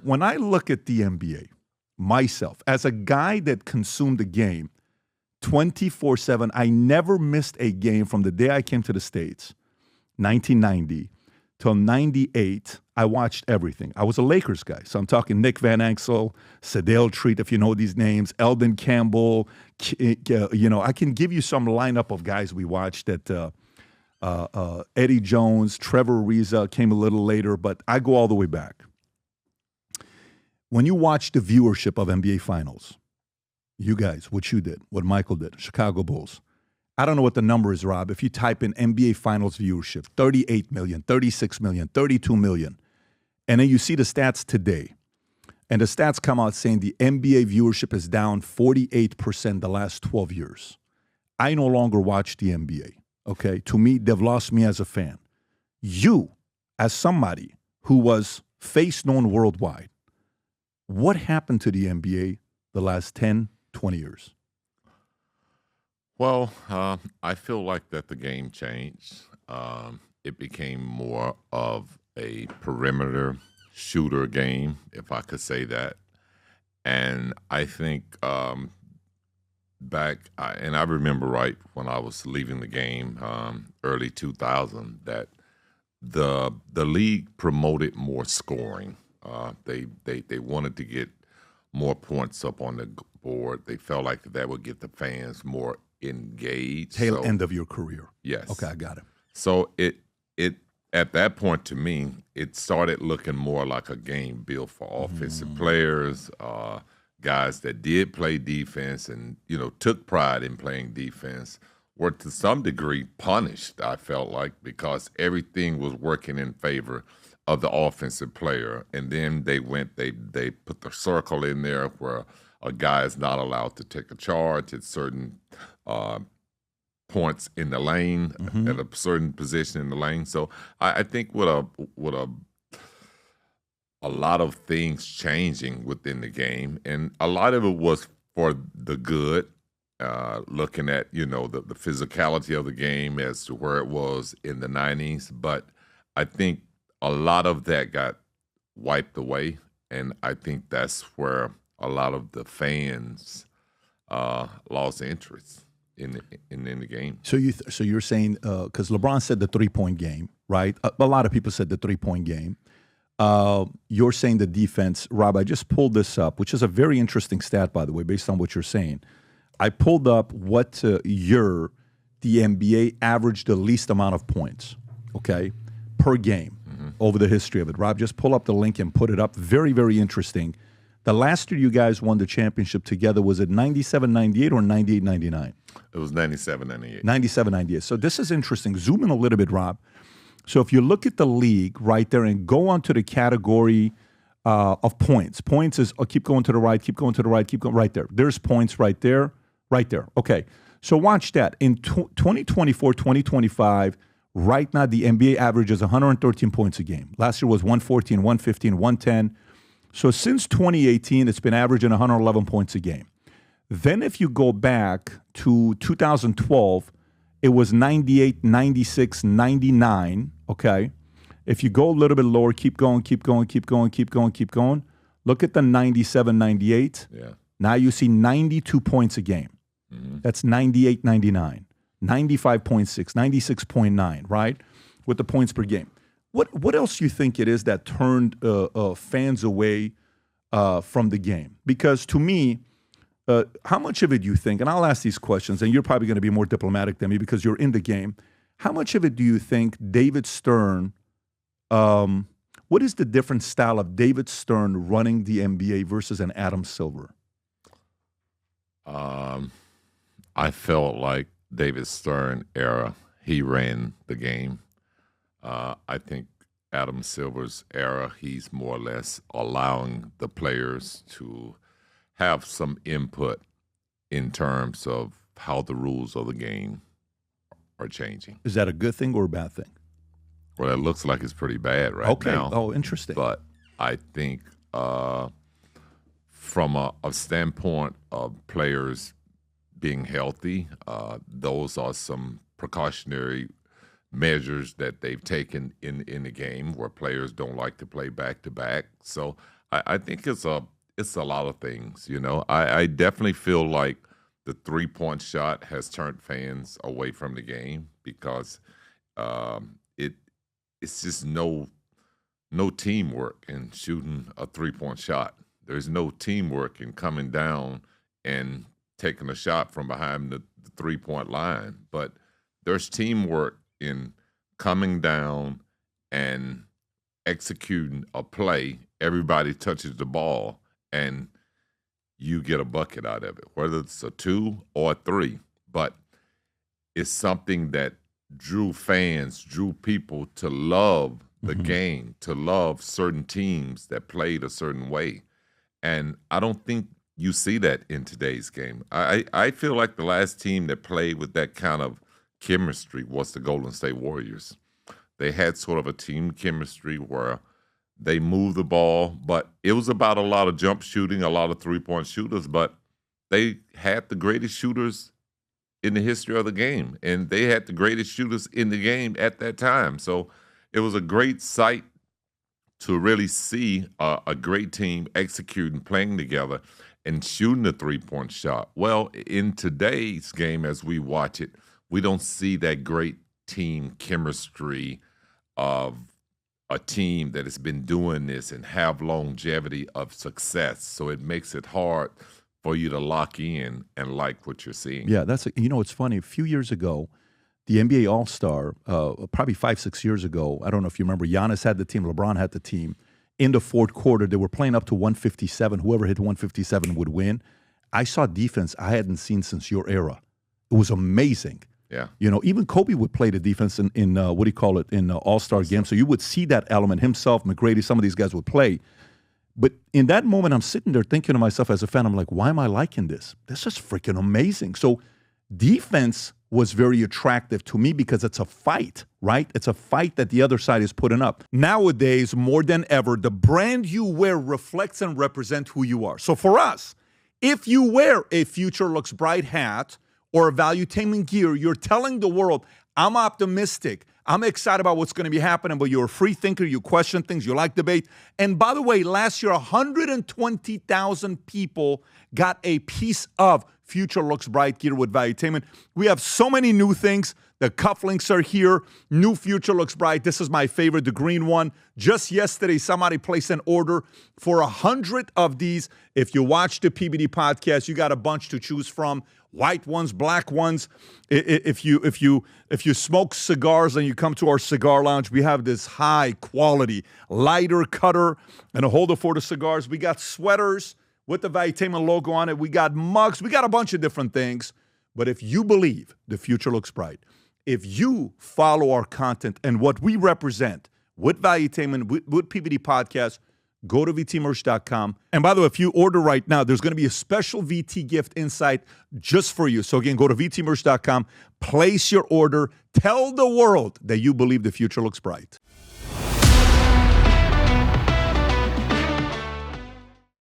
when I look at the NBA, myself, as a guy that consumed the game 24/7, I never missed a game from the day I came to the States, 1990, till 98. I watched everything. I was a Lakers guy, so I'm talking Nick Van Exel, Sedale Treat, if you know these names, Eldon Campbell. I can give you some lineup of guys we watched that Eddie Jones, Trevor Ariza came a little later, but I go all the way back. When you watch the viewership of NBA Finals, you guys, what you did, what Michael did, Chicago Bulls, I don't know what the number is, Rob. If you type in NBA Finals viewership, 38 million, 36 million, 32 million, and then you see the stats today, and the stats come out saying the NBA viewership is down 48% the last 12 years. I no longer watch the NBA, okay? To me, they've lost me as a fan. You, as somebody who was face known worldwide, what happened to the NBA the last 10, 20 years? Well, I feel like that the game changed. It became more of a perimeter shooter game, if I could say that. And I think I remember right when I was leaving the game, early 2000, that the league promoted more scoring. They wanted to get more points up on the board. They felt like that would get the fans more engaged. Tail end of your career. Yes. Okay, I got it. So it at that point, to me, it started looking more like a game built for offensive players, guys that did play defense and took pride in playing defense, were to some degree punished, I felt like, because everything was working in favor of the offensive player. And then they put the circle in there where a guy is not allowed to take a charge at certain points in the lane, at a certain position in the lane. So I think with a lot of things changing within the game, and a lot of it was for the good, looking at the physicality of the game as to where it was in the 90s. But I think a lot of that got wiped away, and I think that's where a lot of the fans lost interest in the game. So you're saying, because LeBron said the 3-point game, right? A lot of people said the 3-point game. You're saying the defense. Rob, I just pulled this up, which is a very interesting stat, by the way, based on what you're saying. I pulled up what year the NBA averaged the least amount of points, okay, per game over the history of it. Rob, just pull up the link and put it up. Very, very interesting. The last year you guys won the championship together, was it 97-98 or 98-99? It was 97-98. 97-98. So this is interesting. Zoom in a little bit, Rob. So if you look at the league right there and go on to the category of points. Points is, keep going to the right, keep going to the right, keep going right there. There's points right there, right there. Okay. So watch that. In 2024, 2025, right now the NBA averages 113 points a game. Last year was 114, 115, 110. So since 2018, it's been averaging 111 points a game. Then if you go back to 2012, it was 98, 96, 99, okay? If you go a little bit lower, keep going, keep going, keep going, keep going, keep going. Look at the 97, 98. Yeah. Now you see 92 points a game. That's 98, 99, 95.6, 96.9, right? With the points per game. What else do you think it is that turned fans away from the game? Because to me, how much of it do you think, and I'll ask these questions, and you're probably going to be more diplomatic than me because you're in the game. How much of it do you think David Stern, what is the different style of David Stern running the NBA versus an Adam Silver? I felt like David Stern era, he ran the game. I think Adam Silver's era, he's more or less allowing the players to have some input in terms of how the rules of the game are changing. Is that a good thing or a bad thing? Well, it looks like it's pretty bad right now. Oh, interesting. But I think from a standpoint of players being healthy, those are some precautionary measures that they've taken in the game where players don't like to play back-to-back. So I think it's a lot of things. I definitely feel like the 3-point shot has turned fans away from the game because it's just no teamwork in shooting a 3-point shot. There's no teamwork in coming down and taking a shot from behind the 3-point line. But there's teamwork in coming down and executing a play. Everybody touches the ball, and you get a bucket out of it, whether it's a 2 or a 3. But it's something that drew people to love the game, to love certain teams that played a certain way. And I don't think you see that in today's game. I feel like the last team that played with that kind of chemistry was the Golden State Warriors. They had sort of a team chemistry where they moved the ball, but it was about a lot of jump shooting, a lot of 3-point shooters, but they had the greatest shooters in the history of the game, and they had the greatest shooters in the game at that time. So it was a great sight to really see a great team executing, playing together, and shooting the 3-point shot. Well, in today's game, as we watch it, we don't see that great team chemistry of a team that has been doing this and have longevity of success. So it makes it hard for you to lock in and like what you're seeing. Yeah, it's funny. A few years ago, the NBA All-Star, probably 5-6 years ago, I don't know if you remember, Giannis had the team, LeBron had the team. In the fourth quarter, they were playing up to 157. Whoever hit 157 would win. I saw defense I hadn't seen since your era. It was amazing. Yeah. Even Kobe would play the defense in All-Star games. So you would see that element. Himself, McGrady, some of these guys would play. But in that moment, I'm sitting there thinking to myself as a fan, I'm like, why am I liking this? This is freaking amazing. So defense was very attractive to me because it's a fight, right? It's a fight that the other side is putting up. Nowadays, more than ever, the brand you wear reflects and represents who you are. So for us, if you wear a Future Looks Bright hat or a Valuetainment gear, you're telling the world, I'm optimistic. I'm excited about what's going to be happening, but you're a free thinker. You question things. You like debate. And by the way, last year, 120,000 people got a piece of Future Looks Bright gear with Valuetainment. We have so many new things. The cufflinks are here. New Future Looks Bright. This is my favorite, the green one. Just yesterday, somebody placed an order for 100 of these. If you watch the PBD podcast, you got a bunch to choose from. White ones, black ones. If you smoke cigars and you come to our cigar lounge, we have this high quality lighter cutter and a holder for the cigars. We got sweaters with the Valuetainment logo on it. We got mugs. We got a bunch of different things. But if you believe the future looks bright, if you follow our content and what we represent with Valuetainment, with PBD Podcast, go to vtmerch.com. And by the way, if you order right now, there's going to be a special VT gift inside just for you. So again, go to vtmerch.com, place your order, tell the world that you believe the future looks bright.